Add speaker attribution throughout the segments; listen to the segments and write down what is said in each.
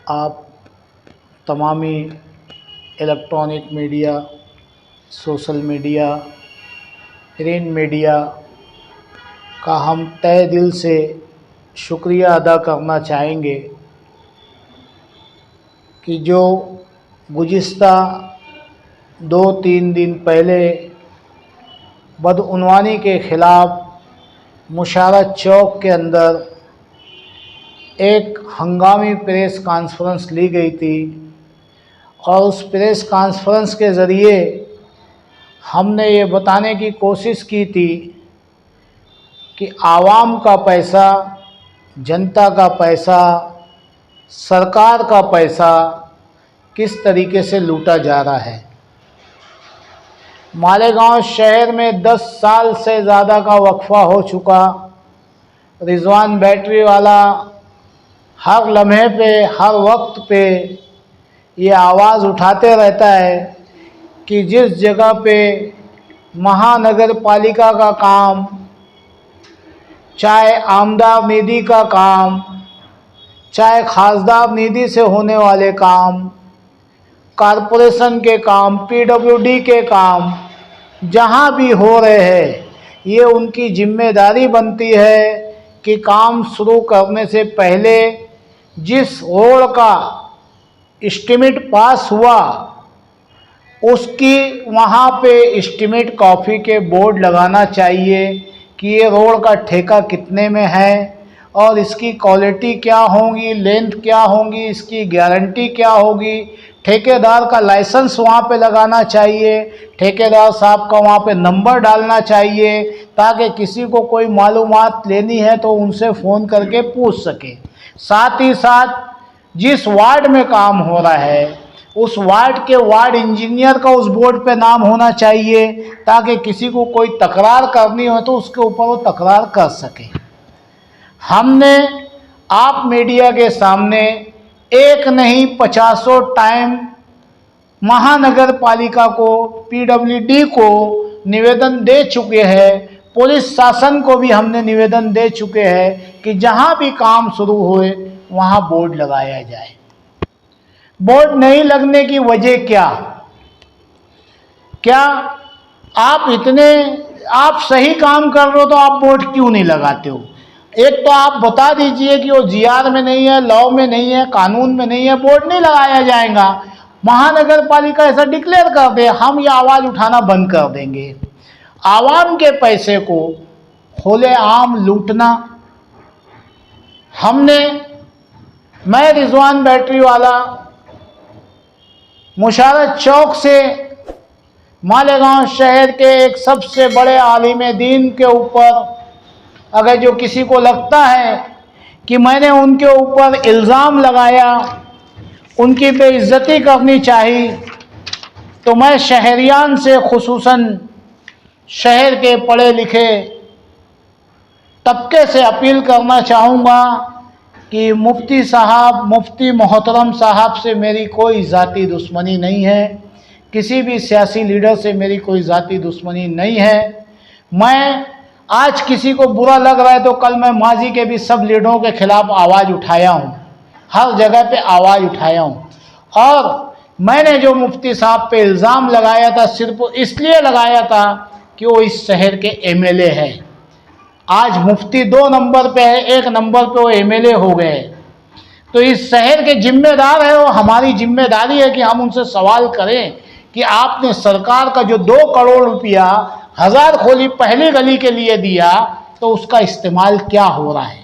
Speaker 1: आप तमामी electronic media, social media, print media का हम तहे दिल से शुक्रिया अदा करना चाहेंगे कि जो गुज़िस्ता 2-3 दिन पहले बदउनवानी के ख़िलाफ़ मुशारत चौक के अंदर एक हंगामी प्रेस कॉन्फ्रेंस ली गई थी और उस प्रेस कॉन्फ्रेंस के ज़रिए हमने ये बताने की कोशिश की थी कि आवाम का पैसा, जनता का पैसा, सरकार का पैसा किस तरीके से लूटा जा रहा है। मालेगांव शहर में 10 साल से ज़्यादा का वक्फा हो चुका। रिजवान बैटरी वाला हर लम्हे पे, हर वक्त पे ये आवाज़ उठाते रहता है कि जिस जगह पे महानगर पालिका का काम, चाहे आमदार निधि का काम, चाहे खासदार निधि से होने वाले काम, कॉरपोरेशन के काम, पीडब्ल्यूडी के काम जहाँ भी हो रहे हैं, ये उनकी जिम्मेदारी बनती है कि काम शुरू करने से पहले जिस रोड का एस्टीमेट पास हुआ उसकी वहाँ पे एस्टीमेट कॉपी के बोर्ड लगाना चाहिए कि ये रोड का ठेका कितने में है और इसकी क्वालिटी क्या होगी, लेंथ क्या होगी, इसकी गारंटी क्या होगी। ठेकेदार का लाइसेंस वहाँ पे लगाना चाहिए, ठेकेदार साहब का वहाँ पे नंबर डालना चाहिए ताकि किसी को कोई मालूमात लेनी है तो उनसे फ़ोन करके पूछ सके। साथ ही साथ जिस वार्ड में काम हो रहा है उस वार्ड के वार्ड इंजीनियर का उस बोर्ड पे नाम होना चाहिए ताकि किसी को कोई तकरार करनी हो तो उसके ऊपर वो तकरार कर सके। हमने आप मीडिया के सामने एक नहीं 50 टाइम महानगर पालिका को, पीडब्ल्यूडी को निवेदन दे चुके हैं। पुलिस शासन को भी हमने निवेदन दे चुके हैं कि जहां भी काम शुरू होए वहां बोर्ड लगाया जाए। बोर्ड नहीं लगने की वजह क्या आप सही काम कर रहे हो तो आप बोर्ड क्यों नहीं लगाते हो? एक तो आप बता दीजिए कि वो जीआर में नहीं है, लॉ में नहीं है, कानून में नहीं है, बोर्ड नहीं लगाया जाएगा। महानगर पालिका ऐसा डिक्लेयर कर दे, हम ये आवाज़ उठाना बंद कर देंगे। आवाम के पैसे को खुलेआम लूटना। मैं रिजवान बैटरी वाला मुशारत चौक से मालेगांव शहर के एक सबसे बड़े आलिम दीन के ऊपर अगर जो किसी को लगता है कि मैंने उनके ऊपर इल्ज़ाम लगाया, उनकी बेइज्जती करनी चाहिए, तो मैं शहरियान से खुसूसन शहर के पढ़े लिखे तबके से अपील करना चाहूँगा कि मुफ्ती मोहतरम साहब से मेरी कोई ज़ाती दुश्मनी नहीं है, किसी भी सियासी लीडर से मेरी कोई ज़ाती दुश्मनी नहीं है। मैं आज किसी को बुरा लग रहा है तो कल मैं माजी के भी सब लीडरों के खिलाफ आवाज़ उठाया हूँ, हर जगह पे आवाज़ उठाया हूँ। और मैंने जो मुफ्ती साहब पे इल्ज़ाम लगाया था सिर्फ इसलिए लगाया था कि वो इस शहर के एमएलए है। आज मुफ्ती 2 नंबर पे है, 1 नंबर पे वो एमएलए हो गए। तो इस शहर के जिम्मेदार है, वो हमारी जिम्मेदारी है कि हम उनसे सवाल करें कि आपने सरकार का जो 2 करोड़ रुपया हजार खोली पहली गली के लिए दिया तो उसका इस्तेमाल क्या हो रहा है।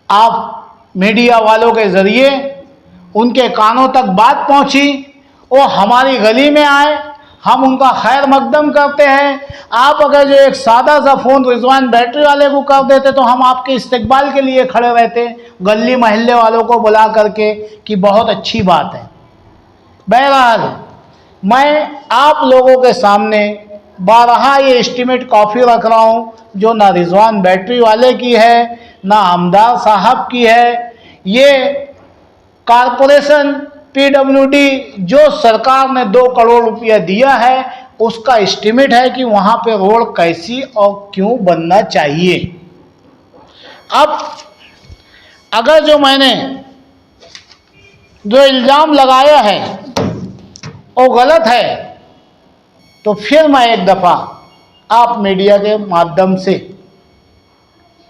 Speaker 1: आप मीडिया वालों के ज़रिए उनके कानों तक बात पहुंची, वो हमारी गली में आए, हम उनका खैर मकदम करते हैं। आप अगर जो एक सादा सा फ़ोन रिजवान बैटरी वाले को कर देते तो हम आपके इस्तकबाल के लिए खड़े रहते, गली महल्ले वालों को बुला करके कि बहुत अच्छी बात है। बहरहाल मैं आप लोगों के सामने बारहा ये एस्टीमेट कॉपी रख रहा हूँ जो ना रिजवान बैटरी वाले की है ना आमदार साहब की है। ये कॉरपोरेशन पीडब्ल्यूडी जो सरकार ने 2 करोड़ रुपया दिया है उसका एस्टीमेट है कि वहाँ पे रोड कैसी और क्यों बनना चाहिए। अब अगर जो मैंने जो इल्ज़ाम लगाया है वो गलत है, तो फिर मैं एक दफ़ा आप मीडिया के माध्यम से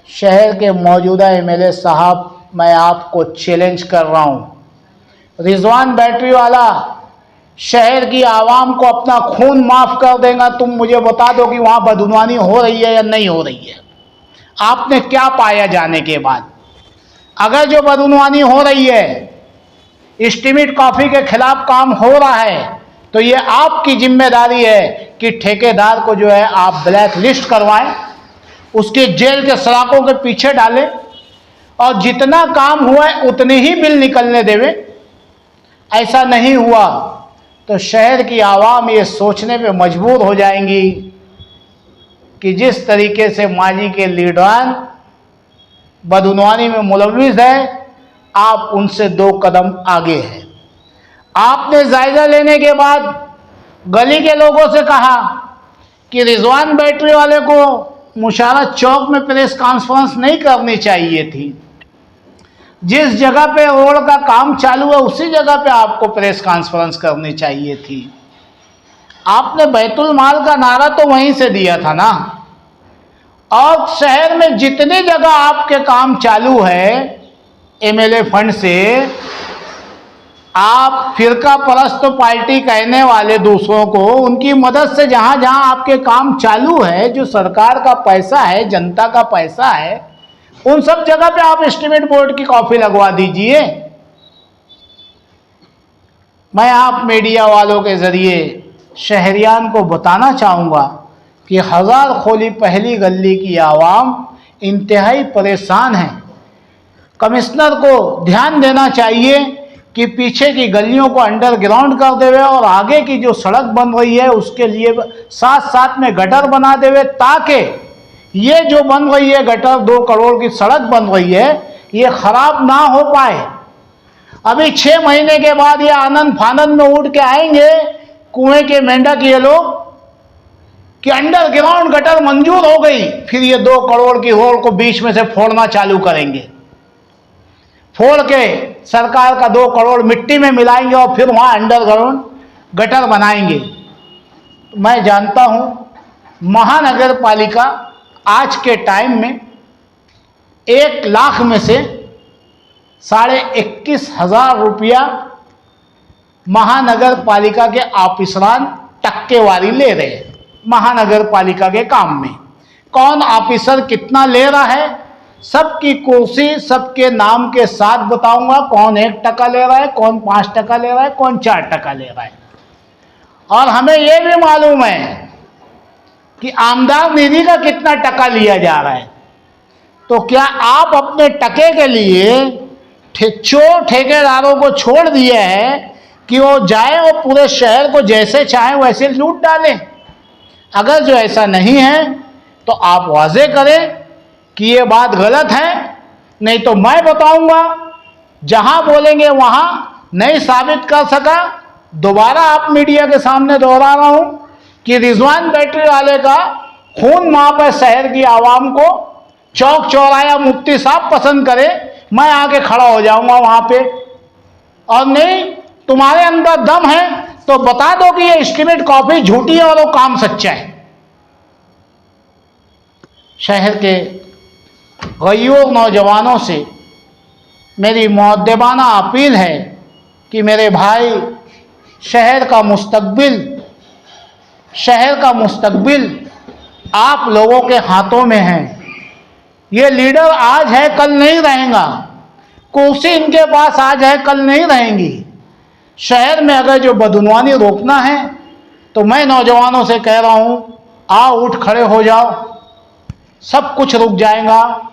Speaker 1: शहर के मौजूदा एमएलए साहब, मैं आपको चैलेंज कर रहा हूँ। रिजवान बैटरी वाला शहर की आवाम को अपना खून माफ़ कर देगा, तुम मुझे बता दो कि वहाँ बदनवानी हो रही है या नहीं हो रही है। आपने क्या पाया जाने के बाद? अगर जो बदनवानी हो रही है, एस्टीमेट कॉफ़ी के खिलाफ काम हो रहा है, तो ये आपकी जिम्मेदारी है कि ठेकेदार को जो है आप ब्लैक लिस्ट करवाएं, उसके जेल के सलाखों के पीछे डालें और जितना काम हुआ है उतने ही बिल निकलने देवें। ऐसा नहीं हुआ तो शहर की आवाम ये सोचने पे मजबूर हो जाएंगी कि जिस तरीके से माजी के लीडरान बदनवानी में मुलविस है, आप उनसे 2 कदम आगे हैं। आपने जायजा लेने के बाद गली के लोगों से कहा कि रिजवान बैटरी वाले को मुशारत चौक में प्रेस कॉन्फ्रेंस नहीं करनी चाहिए थी। जिस जगह पे रोड का काम चालू है उसी जगह पे आपको प्रेस कॉन्फ्रेंस करनी चाहिए थी। आपने बैतुल माल का नारा तो वहीं से दिया था ना। और शहर में जितनी जगह आपके काम चालू है एमएलए फंड से, आप फिरका परस्त पार्टी कहने वाले दूसरों को उनकी मदद से जहां जहां आपके काम चालू है, जो सरकार का पैसा है, जनता का पैसा है, उन सब जगह पे आप एस्टीमेट बोर्ड की कॉपी लगवा दीजिए। मैं आप मीडिया वालों के जरिए शहरियान को बताना चाहूँगा कि हजार खोली पहली गली की आवाम इंतहाई परेशान है। कमिश्नर को ध्यान देना चाहिए कि पीछे की गलियों को अंडरग्राउंड कर देवे और आगे की जो सड़क बन रही है उसके लिए साथ साथ में गटर बना देवे, ताकि ये जो बन रही है गटर 2 करोड़ की सड़क बन रही है ये खराब ना हो पाए। अभी 6 महीने के बाद ये आनंद फानंद में उड़ के आएंगे कुएं के मेंढक ये लोग कि अंडरग्राउंड गटर मंजूर हो गई, फिर ये 2 करोड़ की रोड को बीच में से फोड़ना चालू करेंगे। फोड़ के सरकार का 2 करोड़ मिट्टी में मिलाएंगे और फिर वहां अंडरग्राउंड गटर बनाएंगे। मैं जानता हूं महानगर पालिका आज के टाइम में 1 लाख में से 21,500 रुपया महानगर पालिका के ऑफिसरान टक्केवारी ले रहे हैं। महानगर पालिका के काम में कौन ऑफिसर कितना ले रहा है, सबकी कुर्सी सबके नाम के साथ बताऊंगा। कौन 1 टका ले रहा है, कौन 5 टका ले रहा है, कौन 4 टका ले रहा है। और हमें यह भी मालूम है कि आमदार निधि का कितना टका लिया जा रहा है। तो क्या आप अपने टके के लिए चोर ठेकेदारों को छोड़ दिए हैं कि वो जाए और पूरे शहर को जैसे चाहे वैसे लूट डालें? अगर जो ऐसा नहीं है तो आप वाजे करें कि ये बात गलत है, नहीं तो मैं बताऊंगा। जहां बोलेंगे वहां नहीं साबित कर सका, दोबारा आप मीडिया के सामने दोहरा रहा हूं कि रिजवान बैटरी वाले का खून माफ है। शहर की आवाम को चौक चौराया मुफ्ती साहब पसंद करे, मैं आके खड़ा हो जाऊंगा वहां पे। और नहीं तुम्हारे अंदर दम है तो बता दो कि ये एस्टीमेट कॉपी झूठी है और वो काम सच्चा है। शहर के गयूर नौजवानों से मेरी मुअद्दबाना अपील है कि मेरे भाई, शहर का मुस्तकबिल आप लोगों के हाथों में है। ये लीडर आज है कल नहीं रहेगा, कुर्सी इनके पास आज है कल नहीं रहेंगी। शहर में अगर जो बदनवानी रोकना है तो मैं नौजवानों से कह रहा हूं, आओ उठ खड़े हो जाओ, सब कुछ रुक जाएगा,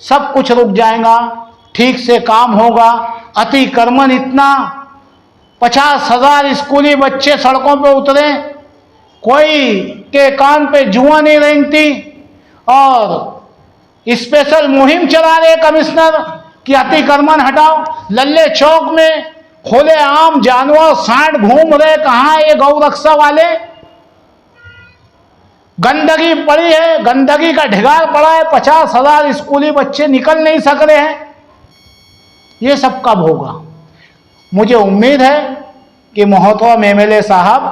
Speaker 1: सब कुछ रुक जाएगा, ठीक से काम होगा। अतिक्रमण इतना, 50,000 स्कूली बच्चे सड़कों पर उतरे, कोई के कान पे जुआ नहीं रेंगती और स्पेशल मुहिम चला रहे कमिश्नर कि अतिक्रमण हटाओ। लल्ले चौक में खुले आम जानवर सांड घूम रहे, कहाँ ये गौरक्षा वाले? गंदगी पड़ी है, गंदगी का ढिगार पड़ा है, 50,000 स्कूली बच्चे निकल नहीं सक रहे हैं। ये सब कब होगा? मुझे उम्मीद है कि मोहतरम एमएलए साहब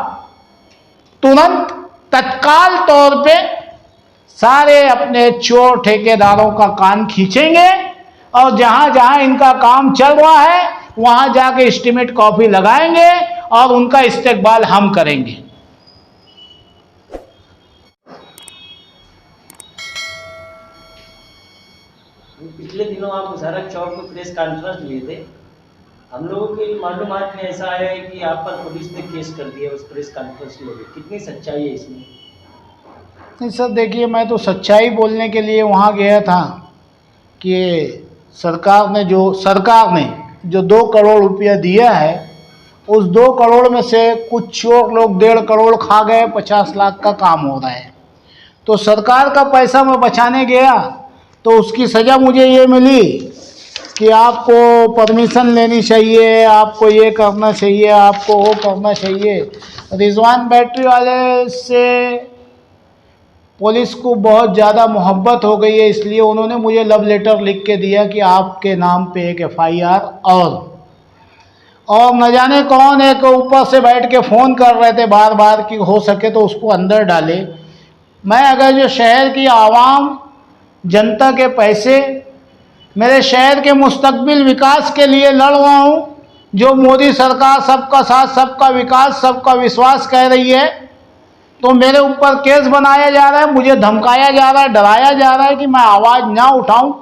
Speaker 1: तुरंत तत्काल तौर पे सारे अपने चोर ठेकेदारों का कान खींचेंगे और जहां जहां इनका काम चल रहा है वहां जाके एस्टीमेट कॉपी लगाएंगे और उनका इस्तेकबाल हम करेंगे।
Speaker 2: पिछले दिनों आप मुशारक चौक पर प्रेस कॉन्फ्रेंस लिए थे। हम लोगों के मालूमात में ऐसा आया है कि आप पर पुलिस ने केस कर दिया उस प्रेस कॉन्फ्रेंस में। कितनी सच्चाई है इसमें?
Speaker 1: नहीं सर, देखिए मैं तो सच्चाई बोलने के लिए वहाँ गया था कि सरकार ने जो 2 करोड़ रुपया दिया है उस 2 करोड़ में से कुछ चोर लोग 1.5 करोड़ खा गए, 50 लाख का काम हो रहा है। तो सरकार का पैसा मैं बचाने गया तो उसकी सज़ा मुझे ये मिली कि आपको परमिशन लेनी चाहिए, आपको ये करना चाहिए, आपको वो करना चाहिए। रिजवान बैटरी वाले से पुलिस को बहुत ज़्यादा मोहब्बत हो गई है, इसलिए उन्होंने मुझे लव लेटर लिख के दिया कि आपके नाम पे एक FIR और न जाने कौन एक ऊपर से बैठ के फ़ोन कर रहे थे बार बार कि हो सके तो उसको अंदर डाले। मैं अगर जो शहर की आवाम जनता के पैसे मेरे शहर के मुस्तकबिल विकास के लिए लड़ रहा हूँ, जो मोदी सरकार सबका साथ सबका विकास सबका विश्वास कह रही है, तो मेरे ऊपर केस बनाया जा रहा है, मुझे धमकाया जा रहा है, डराया जा रहा है कि मैं आवाज़ ना उठाऊं।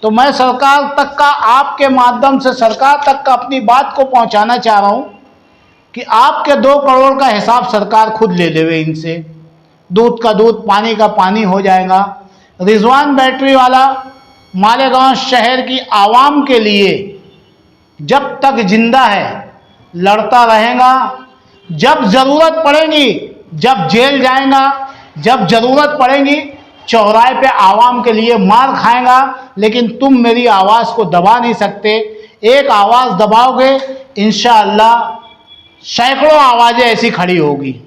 Speaker 1: तो मैं सरकार तक का आपके माध्यम से सरकार तक का अपनी बात को पहुंचाना चाह रहा हूं कि आपके 2 करोड़ का हिसाब सरकार खुद ले लेवे इनसे। दूध का दूध पानी का पानी हो जाएगा। रिजवान बैटरी वाला मालेगांव शहर की आवाम के लिए जब तक जिंदा है लड़ता रहेगा। जब ज़रूरत पड़ेगी, जब जेल जाएगा, जब ज़रूरत पड़ेगी चौराहे पे आवाम के लिए मार खाएगा, लेकिन तुम मेरी आवाज़ को दबा नहीं सकते। एक आवाज़ दबाओगे इंशाअल्लाह सैकड़ों आवाज़ें ऐसी खड़ी होगी।